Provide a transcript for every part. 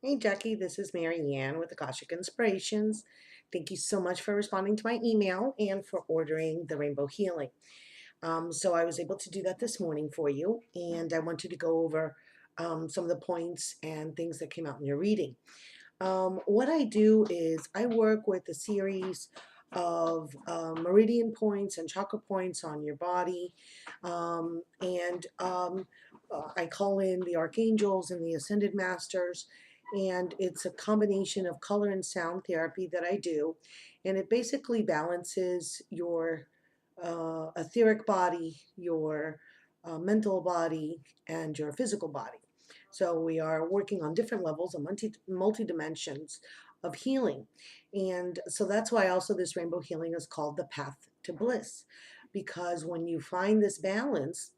Hey Jackie, this is Mary Ann with Akashic Inspirations. Thank you so much for responding to my email and for ordering the Rainbow Healing. So I was able to do that this morning for you, and I wanted to go over some of the points and things that came out in your reading. What I do is I work with a series of meridian points and chakra points on your body, and I call in the archangels and the ascended masters, and it's a combination of color and sound therapy that I do, and it basically balances your etheric body, your mental body, and your physical body. So we are working on different levels of multi dimensions of healing. And so that's why also this rainbow healing is called the path to bliss. Because when you find this balance,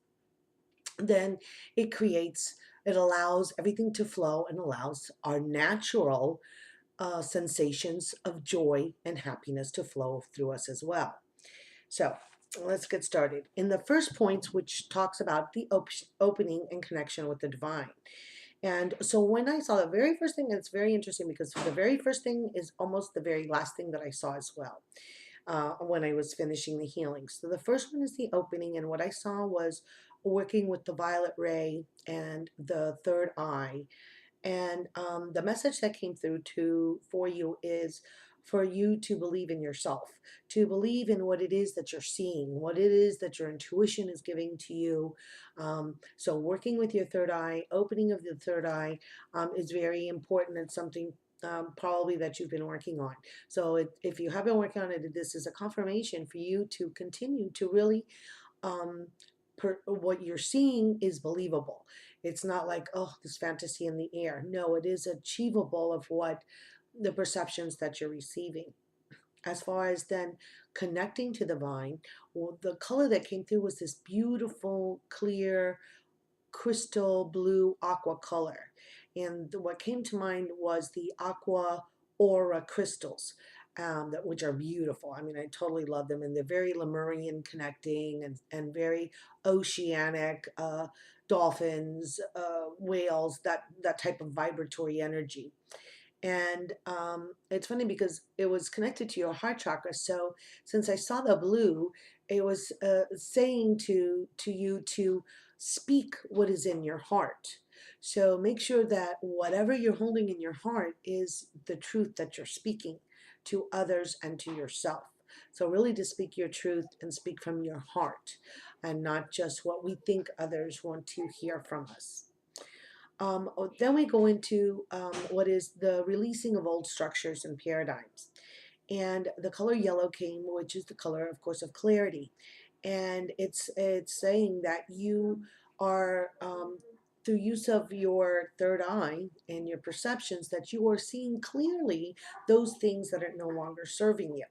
then it allows everything to flow and allows our natural sensations of joy and happiness to flow through us as well. So let's get started. In the first point, which talks about the opening and connection with the divine. And so when I saw the very first thing, and it's very interesting because the very first thing is almost the very last thing that I saw as well when I was finishing the healing. So the first one is the opening, and what I saw was working with the violet ray and the third eye, and the message that came through for you is for you to believe in yourself, to believe in what it is that you're seeing, what it is that your intuition is giving to you. So working with your third eye, opening of the third eye is very important. It's something probably that you've been working on. So if you have been working on it, this is a confirmation for you to continue to really um, what you're seeing is believable. It's not like, oh, this fantasy in the air. No, it is achievable of what the perceptions that you're receiving. As far as then connecting to the vine, well, the color that came through was this beautiful, clear, crystal blue aqua color. And what came to mind was the aqua aura crystals, which are beautiful. I mean, I totally love them. And they're very Lemurian connecting and very oceanic, dolphins, whales, that type of vibratory energy. And it's funny because it was connected to your heart chakra. So since I saw the blue, it was saying to you to speak what is in your heart. So make sure that whatever you're holding in your heart is the truth that you're speaking to others and to yourself. So really to speak your truth and speak from your heart and not just what we think others want to hear from us. Then we go into what is the releasing of old structures and paradigms. And the color yellow came, which is the color, of course, of clarity. And it's saying that you are, through use of your third eye and your perceptions, that you are seeing clearly those things that are no longer serving you.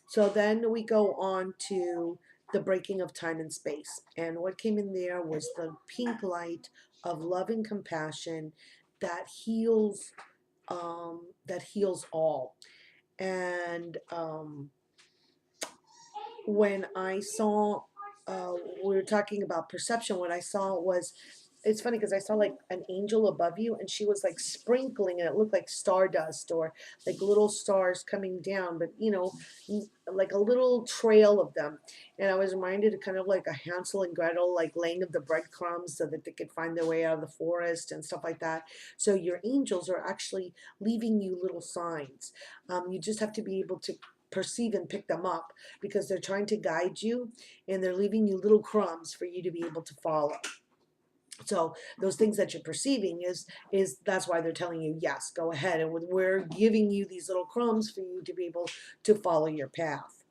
So then we go on to the breaking of time and space. And what came in there was the pink light of love and compassion that heals all. And when I saw, we were talking about perception, what I saw was, it's funny because I saw like an angel above you and she was like sprinkling and it looked like stardust or like little stars coming down, but like a little trail of them. And I was reminded of kind of like a Hansel and Gretel, like laying of the breadcrumbs so that they could find their way out of the forest and stuff like that. So your angels are actually leaving you little signs. You just have to be able to perceive and pick them up because they're trying to guide you and they're leaving you little crumbs for you to be able to follow. So those things that you're perceiving is that's why they're telling you, yes, go ahead, and we're giving you these little crumbs for you to be able to follow your path.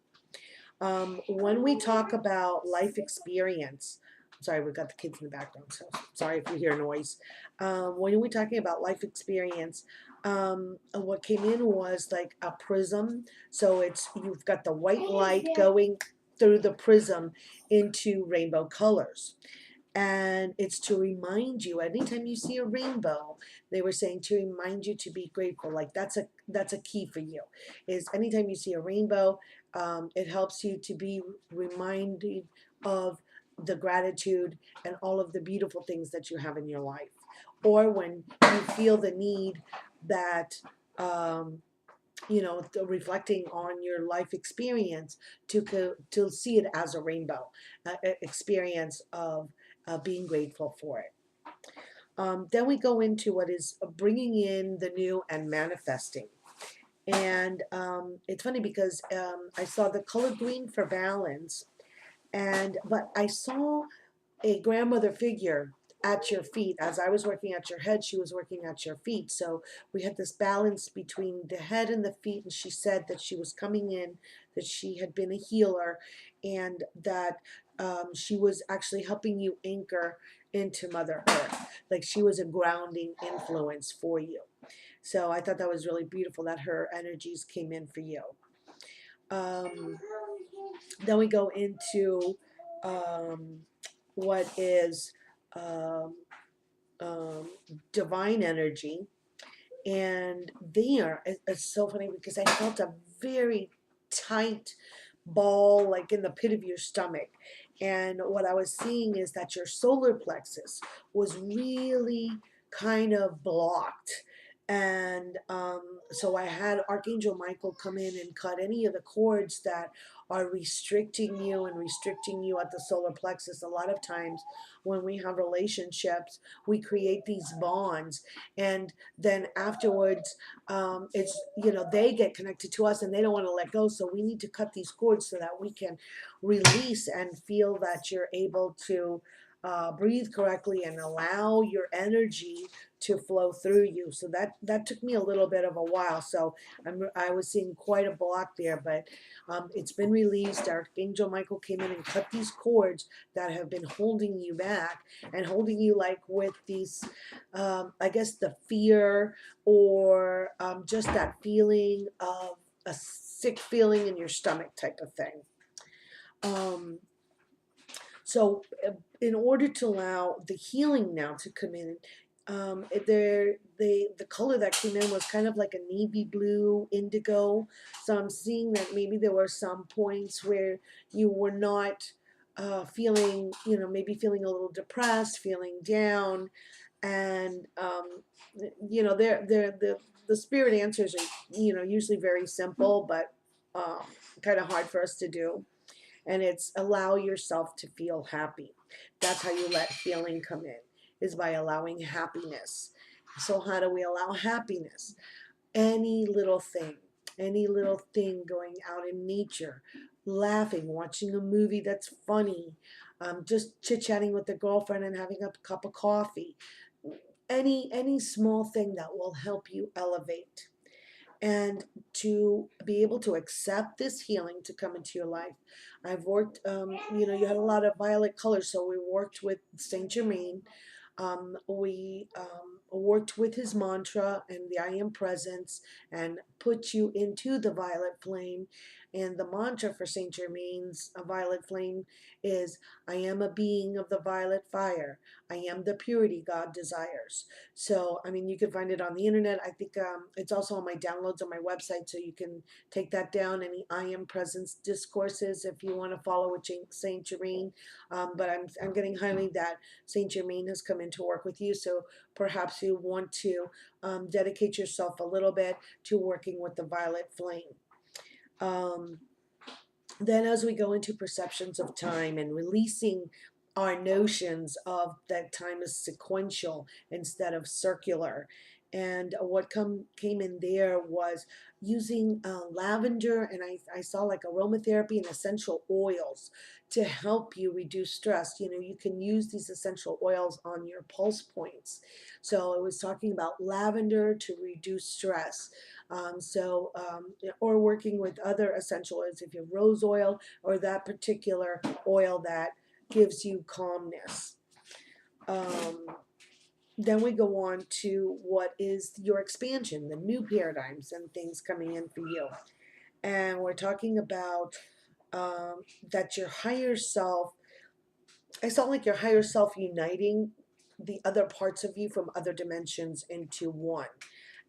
When we talk about life experience, sorry, we've got the kids in the background, so sorry if you hear noise. When we're talking about life experience, what came in was like a prism. So you've got the white light going through the prism into rainbow colors. And it's to remind you, anytime you see a rainbow, they were saying to remind you to be grateful. Like that's a key for you, is anytime you see a rainbow, it helps you to be reminded of the gratitude and all of the beautiful things that you have in your life, or when you feel the need that um, reflecting on your life experience to see it as a rainbow experience of being grateful for it. Then we go into what is bringing in the new and manifesting. And it's funny because I saw the color green for balance, but I saw a grandmother figure at your feet. As I was working at your head, she was working at your feet. So we had this balance between the head and the feet. And she said that she was coming in, that she had been a healer, and that she was actually helping you anchor into Mother Earth. Like she was a grounding influence for you. So I thought that was really beautiful that her energies came in for you. Um, then we go into um, what is um, um, divine energy. And there, it's so funny because I felt a very tight ball like in the pit of your stomach. And what I was seeing is that your solar plexus was really kind of blocked. And so I had Archangel Michael come in and cut any of the cords that are restricting you and restricting you at the solar plexus. A lot of times when we have relationships, we create these bonds, and then afterwards it's they get connected to us and they don't want to let go, so we need to cut these cords so that we can release and feel that you're able to breathe correctly and allow your energy to flow through you. So that took me a little bit of a while. So I was seeing quite a block there, but it's been released. Archangel Michael came in and cut these cords that have been holding you back and holding you like with these I guess the fear, or just that feeling of a sick feeling in your stomach type of thing. Um, in order to allow the healing now to come in, the color that came in was kind of like a navy blue indigo. So I'm seeing that maybe there were some points where you were not feeling, maybe feeling a little depressed, feeling down, and the spirit answers are usually very simple, but um, kind of hard for us to do. And it's allow yourself to feel happy. That's how you let feeling come in, is by allowing happiness. So how do we allow happiness? Any little thing, any little thing, going out in nature, laughing, watching a movie that's funny, just chit-chatting with a girlfriend and having a cup of coffee. Any small thing that will help you elevate. And to be able to accept this healing to come into your life. I've worked, you had a lot of violet colors, so we worked with Saint Germain. We worked with his mantra and the I am presence, and put you into the violet flame. And the mantra for Saint Germain's violet flame is, I am a being of the violet fire. I am the purity God desires. So, I mean, you can find it on the internet. I think it's also on my downloads on my website, so you can take that down. Any I am presence discourses if you want to follow with Saint Germain. But I'm getting highly that Saint Germain has come in to work with you. So perhaps you want to dedicate yourself a little bit to working with the violet flame. Um, then as we go into perceptions of time and releasing our notions of that time is sequential instead of circular. And what came in there was using lavender, and I saw like aromatherapy and essential oils to help you reduce stress. You can use these essential oils on your pulse points. So I was talking about lavender to reduce stress. Or working with other essential oils, if you have rose oil or that particular oil that gives you calmness. Um, then we go on to what is your expansion, the new paradigms and things coming in for you. And we're talking about that your higher self, I saw like your higher self uniting the other parts of you from other dimensions into one.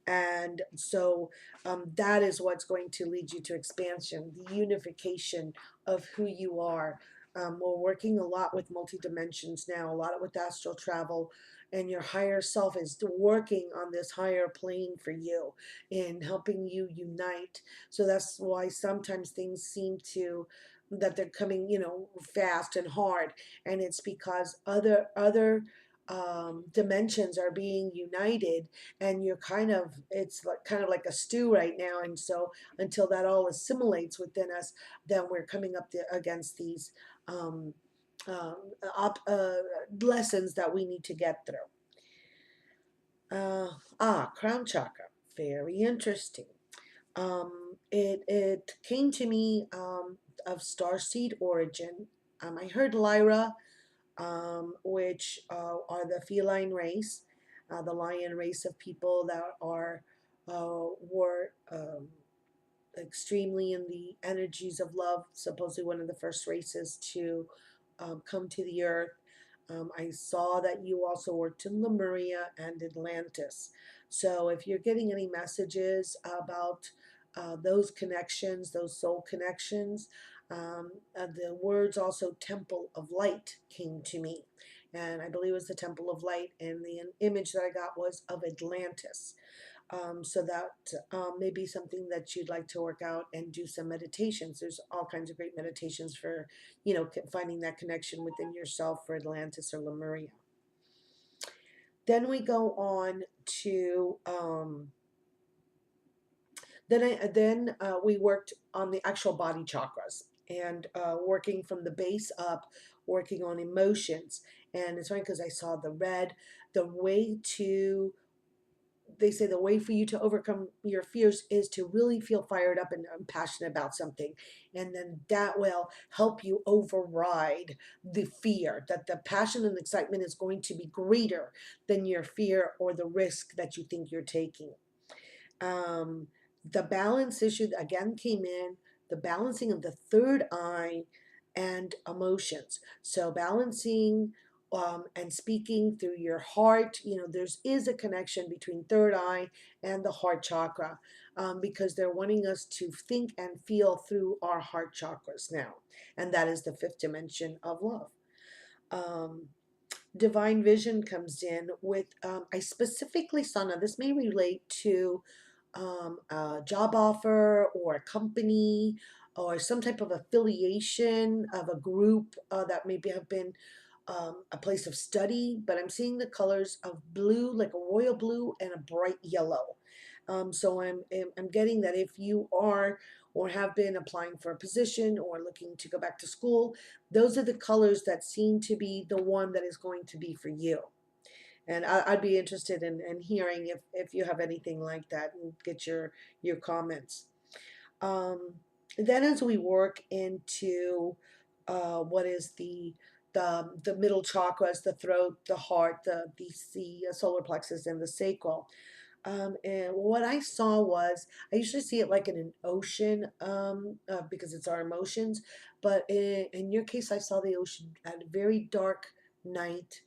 And so that is what's going to lead you to expansion, the unification of who you are. We're working a lot with multi-dimensions now, a lot with astral travel, and your higher self is working on this higher plane for you in helping you unite. So that's why sometimes things seem to that they're coming, fast and hard, and it's because other dimensions are being united, and you're it's like kind of like a stew right now, and so until that all assimilates within us, then we're coming up against these um, um, lessons that we need to get through. Crown chakra, very interesting. It came to me of starseed origin. I heard Lyra, which are the feline race, the lion race of people that were extremely in the energies of love, supposedly one of the first races to come to the earth. I saw that you also worked in Lemuria and Atlantis. So if you're getting any messages about those connections, those soul connections, the words also Temple of Light came to me. And I believe it was the Temple of Light, and the image that I got was of Atlantis. So that may be something that you'd like to work out and do some meditations. There's all kinds of great meditations for, finding that connection within yourself for Atlantis or Lemuria. Then we go on to we worked on the actual body chakras and working from the base up, working on emotions. And it's funny because I saw the red, the way to they say the way for you to overcome your fears is to really feel fired up and passionate about something, and then that will help you override the fear, that the passion and excitement is going to be greater than your fear or the risk that you think you're taking. um, the balance issue again came in, the balancing of the third eye and emotions. So balancing and speaking through your heart. There's is a connection between third eye and the heart chakra, because they're wanting us to think and feel through our heart chakras now, and that is the fifth dimension of love. Um, Divine vision comes in with, I specifically saw, now this may relate to a job offer or a company or some type of affiliation of a group that maybe have been a place of study, but I'm seeing the colors of blue, like a royal blue and a bright yellow. So I'm getting that if you are or have been applying for a position or looking to go back to school, those are the colors that seem to be the one that is going to be for you. And I'd be interested in hearing if you have anything like that, and get your comments. Um, then as we work into what is the middle chakras, the throat, the heart, the solar plexus, and the sacral. And what I saw was, I usually see it like in an ocean, because it's our emotions. But in your case, I saw the ocean at a very dark night.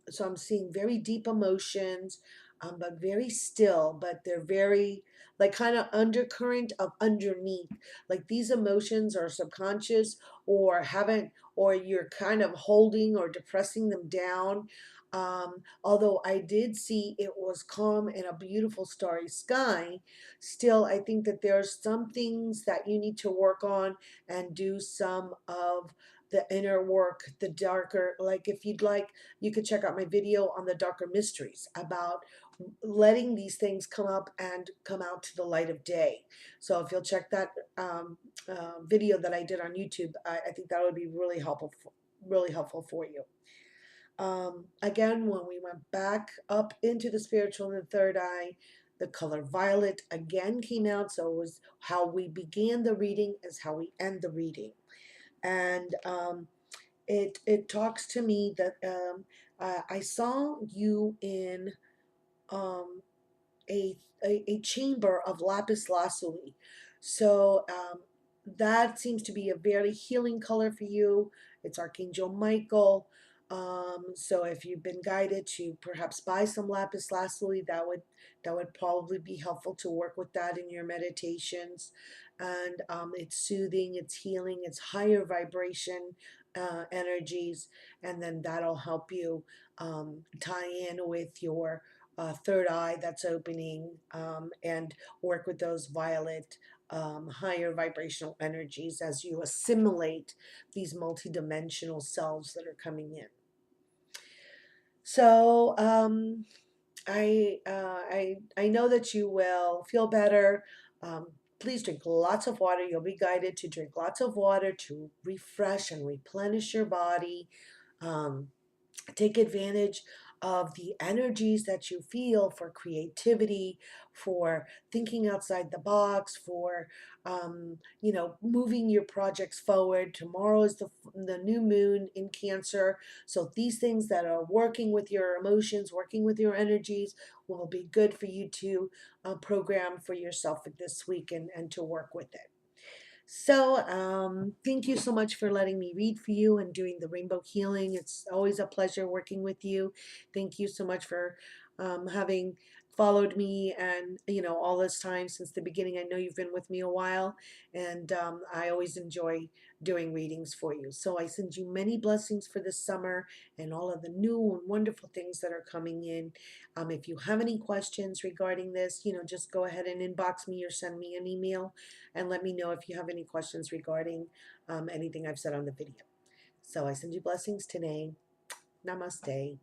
So I'm seeing very deep emotions, but very still, but they're very, like, kind of undercurrent of underneath. Like these emotions are subconscious, or haven't, or you're kind of holding or depressing them down. Although I did see it was calm and a beautiful starry sky, still I think that there are some things that you need to work on and do some of the inner work, the darker, like if you'd like, you could check out my video on the darker mysteries about letting these things come up and come out to the light of day. So if you'll check that video that I did on YouTube, I think that would be really helpful for you. Again, when we went back up into the spiritual and the third eye, the color violet again came out. So it was how we began the reading is how we end the reading. And it talks to me that I saw you in um, a chamber of lapis lazuli. So that seems to be a very healing color for you. It's Archangel Michael. So if you've been guided to perhaps buy some lapis lazuli, that would probably be helpful to work with that in your meditations. And it's soothing, it's healing, it's higher vibration energies, and then that'll help you tie in with your third eye that's opening, and work with those violet. Higher vibrational energies as you assimilate these multidimensional selves that are coming in. So I know that you will feel better. Um, please drink lots of water. You'll be guided to drink lots of water to refresh and replenish your body. Um, Take advantage of the energies that you feel for creativity, for thinking outside the box, for moving your projects forward. Tomorrow is the new moon in Cancer, so these things that are working with your emotions, working with your energies, will be good for you to program for yourself this week, and to work with it. So, thank you so much for letting me read for you and doing the rainbow healing. It's always a pleasure working with you. Thank you so much for having followed me, and all this time since the beginning. I know you've been with me a while, and I always enjoy doing readings for you. So I send you many blessings for this summer and all of the new and wonderful things that are coming in. If you have any questions regarding this, just go ahead and inbox me or send me an email and let me know if you have any questions regarding anything I've said on the video. So I send you blessings today. Namaste.